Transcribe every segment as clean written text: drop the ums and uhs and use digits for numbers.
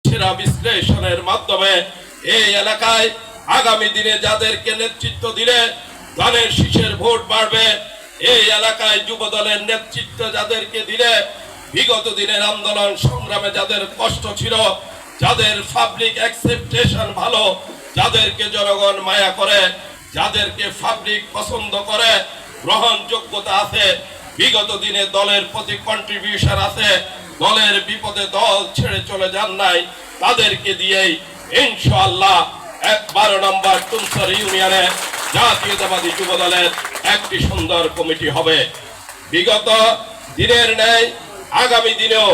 ছেঁড়া বিশ্লেষণের মাধ্যমে এই এলাকায় আগামী দিনে যাদেরকে নেতৃত্ব দিলে দলের শীষের ভোট বাড়বে, এই এলাকায় যুব দলের নেতৃত্ব যাদেরকে দিলে বিগত দিনের আন্দোলন সংগ্রামে যাদের কষ্ট ছিল, যাদের পাবলিক অ্যাকসেপ্টেশন ভালো, যাদেরকে জনগণ মায়া করে, যাদেরকে পাবলিক পছন্দ করে, গ্রহণযোগ্যতা আছে, বিগত দিনে দলের প্রতি কন্ট্রিবিউশন আছে, দলের বিপদে দল ছেড়ে চলে যান নাই, তাদেরকে দিয়েই ইনশাআল্লাহ 12 নম্বর টুমসর ইউনিয়নে জাতীয়তাবাদী যুব দলের একটি সুন্দর কমিটি হবে। বিগত দিনের ন্যায় আগামী দিনেও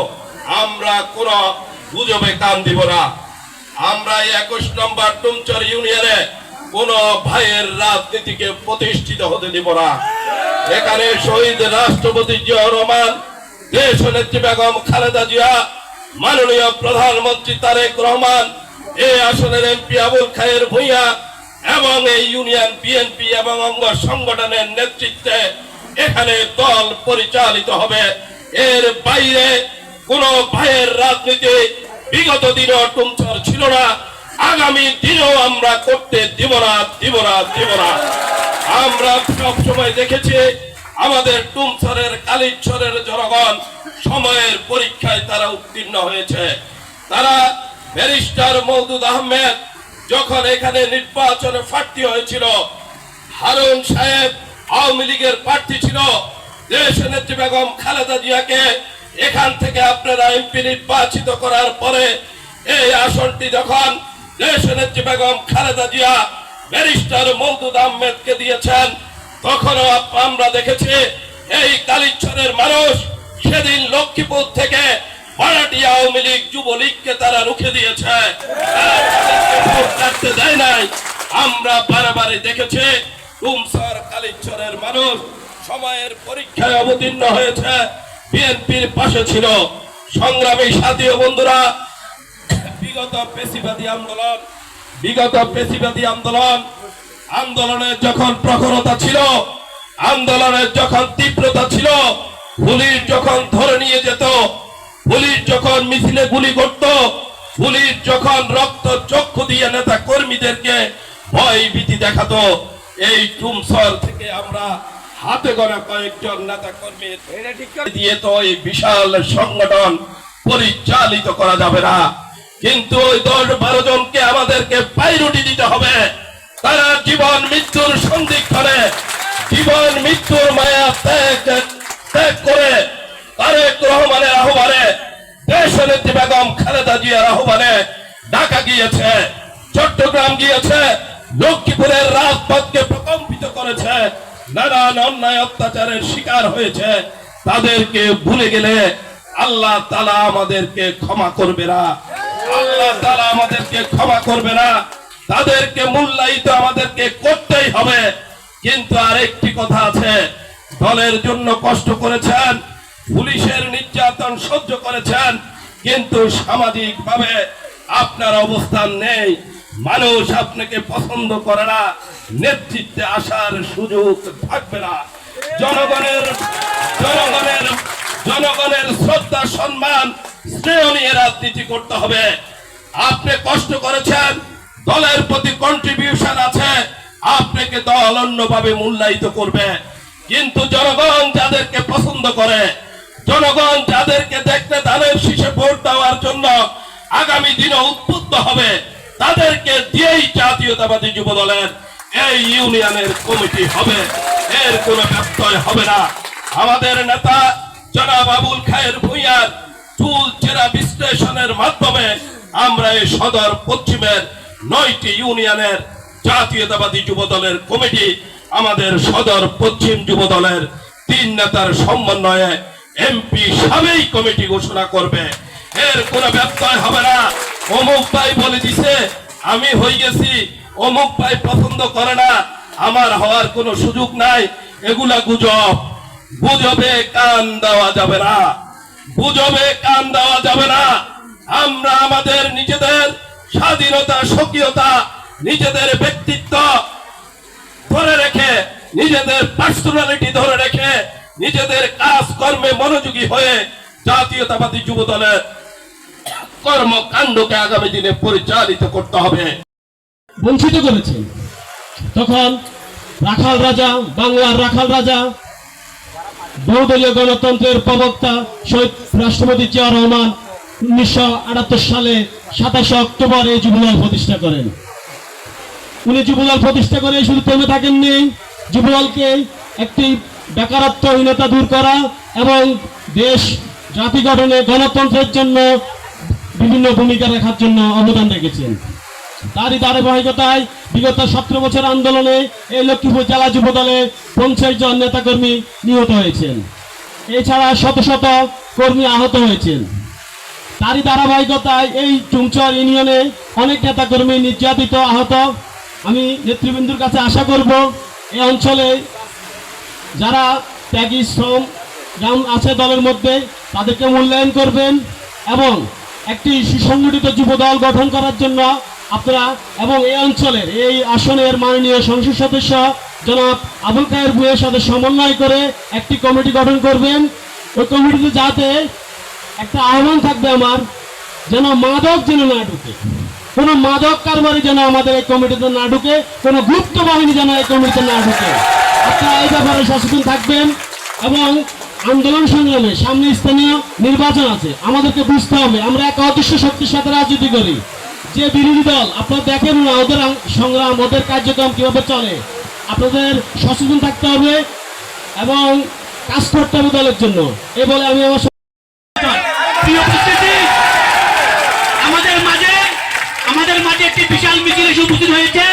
আমরা কোন গুজবে কান দিব না। আমরা 21 নম্বর টুমচর ইউনিয়নে কোন ভাইয়ের রাজনীতিকে প্রতিষ্ঠিত হতে দিব না। এখানে শহীদ রাষ্ট্রপতি জিয়াউর রহমান, দেশনেত্রী বেগম খালেদা জিয়া, মাননীয় প্রধানমন্ত্রী তারেক রহমান, এই আসনের এমপি আবুল খায়ের ভূঁইয়া এবং এই ইউনিয়ন বিএনপি এবং অঙ্গ সংগঠনের নেতৃত্বে এখানে দল পরিচালিত হবে। এর বাইরে কোন ভাইয়ের রাজনীতি বিগত দিনেও টুমচর ছিল না, আগামী দিনেও আমরা করতে দিব না। আমরা সবসময় দেখেছি আমাদের টুমচরের কালিচরের জনগণ সময়ের পরীক্ষায় তারা উত্তীর্ণ হয়েছে। তারা ব্যারিস্টার মওদুদ আহমেদ যখন এখানে নির্বাচনে প্রার্থী হয়েছিল, হারুন সাহেব আওয়ামী লীগের প্রার্থী ছিল, দেশনেত্রী বেগম খালেদা জিয়াকে এখান থেকে আপনারা এমপি নির্বাচিত করার পরে এই আসনটি যখন দেশনেত্রী বেগম খালেদা জিয়া ব্যারিস্টার মওদুদ আহমেদকে দিয়েছেন, তখনও আমরা দেখেছি এই কালিচরের মানুষ সেদিন লক্ষ্মীপুর থেকে ভাড়াটিয়া আওয়ামী লীগ যুবলীগকে তারা রুখে দিয়েছে, ভোট কাটতে দেয় নাই। আমরা বারবারই দেখেছি টুমচর কালিচরের মানুষ সময়ের পরীক্ষায় অবতীর্ণ হয়েছে, বিএনপির পাশে ছিল। সংগ্রামী সাথী ও বন্ধুরা, বিগত পেশিবাদী আন্দোলনের যখন প্রখরতা ছিল, আন্দোলনের যখন তীব্রতা ছিল, পুলিশ যখন ধরে নিয়ে যেত, পুলিশ যখন মিছিলে গুলি করত, পুলিশ যখন রক্ত চক্ষু দিয়ে নেতা কর্মীদেরকে ভয় ভীতি দেখাতো, এই টুমচর থেকে আমরা হাতে গড়া কয়েকজন নেতা কর্মীর দিয়ে তো এই বিশাল সংগঠন পরিচালিত করা যাবে না। কিন্তু ওই 10-12 জনকে আমাদেরকে প্রায়োরিটি দিতে হবে। তারা জীবন মৃত্যুর সন্ধিক্ষণে জীবন মৃত্যুর মায়া ত্যাগ করে তারেক রহমানের আহ্বানে, দেশনেত্রী বেগম খালেদা জিয়ার আহ্বানে ঢাকা গিয়েছে, চট্টগ্রাম গিয়েছে, লক্ষ্মীপুরের রাজপথকে প্রকম্পিত করেছে, নানান অন্যায় অত্যাচারের শিকার হয়েছে। তাদেরকে ভুলে গেলে আল্লাহ তাআলা আমাদেরকে ক্ষমা করবে না। তাদেরকে মূল্যায়িত আমাদেরকে করতেই হবে। কিন্তু আরেকটি কথা আছে, দলের জন্য কষ্ট করেছেন, পুলিশের নির্যাতন সহ্য করেছেন, কিন্তু সামাজিক ভাবে আপনার অবস্থান নেই, মানুষ আপনাকে পছন্দ করে না, নেতৃত্বে আসার সুযোগ থাকবে না। জনগণের শ্রদ্ধা সম্মান স্নেহ নিয়ে রাজনীতি করতে হবে। আপনি কষ্ট করেছেন, দলের প্রতি কন্ট্রিবিউশন আছে, আপনাকে দল অন্যভাবে মূল্যায়িত করবে। কিন্তু জনগণ যাদেরকে পছন্দ করে, জনগণ যাদেরকে দেখতে তাদের শীষে ভোট দেওয়ার জন্য আগামী দিনে উদ্বুদ্ধ হবে, তাদেরকে দিয়েই জাতীয়তাবাদী যুব দলের এই ইউনিয়নের কমিটি হবে। এর কোনো ব্যত্যয় হবে না। আমাদের নেতা জনাব আবুল খায়ের ভূঁইয়ার চুল চেরা বিশ্লেষণের মাধ্যমে আমরা এই সদর পশ্চিমের 9টি ইউনিয়নের জাতীয়তাবাদী যুব দলের কমিটি, আমাদের সদর পশ্চিম যুব দলের 3 নেতার সমন্বয়ে এমপি সাবেই কমিটি ঘোষণা করবে। এর কোনো ব্যত্যয় হবে না। অমুক ভাই বলে দিছে আমি হয়ে গেছি, অমুক ভাই পছন্দ করে না, আমার হওয়ার কোনো সুযোগ নাই, এগুলা গুজব। গুজবে কান দেওয়া যাবে না। আমরা আমাদের নিজেদের স্বাধীনতা, স্বকীয়তা, নিজেদের ব্যক্তিত্ব ধরে রেখে, নিজেদের পার্সোনালিটি ধরে রেখে, নিজেদের কাজ কর্মে মনোযোগী হয়ে জাতীয়তাবাদী যুব দলের কর্মকাণ্ডকে আগামী দিনে পরিচালিত করতে হবে। বঞ্চিত করেছেন। তখন রাখাল রাজা, বাংলার রাখাল রাজা, বহুদলীয় গণতন্ত্রের প্রবক্তা শহীদ রাষ্ট্রপতি জিয়া রহমান 1978 সালে 27 অক্টোবর এই যুবদল প্রতিষ্ঠা করেন। উনি যুবদল প্রতিষ্ঠা করে শুধু থেমে থাকেননি, যুবদলকে একটি বেকারত্বহীনতা দূর করা এবং দেশ জাতি গঠনে গণতন্ত্রের জন্য বিভিন্ন ভূমিকা রাখার জন্য অবদান রেখেছেন। তারই ধারাবাহিকতায় বিগত 17 বছর আন্দোলনে এই লক্ষ্মীপুর জেলা যুবদলে 50 জন নেতাকর্মী নিহত হয়েছেন। এছাড়া শত শত কর্মী আহত হয়েছেন। তারই ধারাবাহিকতায় এই চুংচর ইউনিয়নে অনেক নেতাকর্মী নির্যাতিত, আহত। আমি নেতৃবৃন্দুর কাছে আশা করব এই অঞ্চলে যারা ত্যাগী শ্রম গ্রাম আছে দলের মধ্যে তাদেরকে মূল্যায়ন করবেন এবং একটি সুসংগঠিত যুবদল গঠন করার জন্য আপনারা এবং এই অঞ্চলের এই আসনের মাননীয় সংসদ সদস্য জনাব আবুল খায়ের ভূঁইয়ার সাথে সমন্বয় করে একটি কমিটি গঠন করবেন। ওই কমিটিতে যাতে একটা আহ্বান থাকবে আমার, যেন মাদক যেন না ঢুকে, কোনো মাদক কারবারি যেন আমাদের এই কমিটিতে না ঢুকে, কোনো গুপ্ত বাহিনী যেন এই কমিটিতে না ঢুকে। আপনারা এই ব্যাপারে সচেতন থাকবেন এবং আন্দোলন সংগ্রামে সামনে স্থানীয় নির্বাচন আছে, আমাদেরকে বুঝতে হবে আমরা এক অদৃশ্য শক্তির সাথে রাজনীতি করি। যে বিরোধী দল আপনারা দেখেন না ওদের সংগ্রাম, ওদের কার্যক্রম কিভাবে চলে, আপনাদের সচেতন থাকতে হবে এবং কাজ করতে হবে দলের জন্য। এই বলে আমি আমার প্রিয় উপস্থিতি, আমাদের মাঝে একটি বিশাল মিছিল এসে উপস্থিত হয়েছে।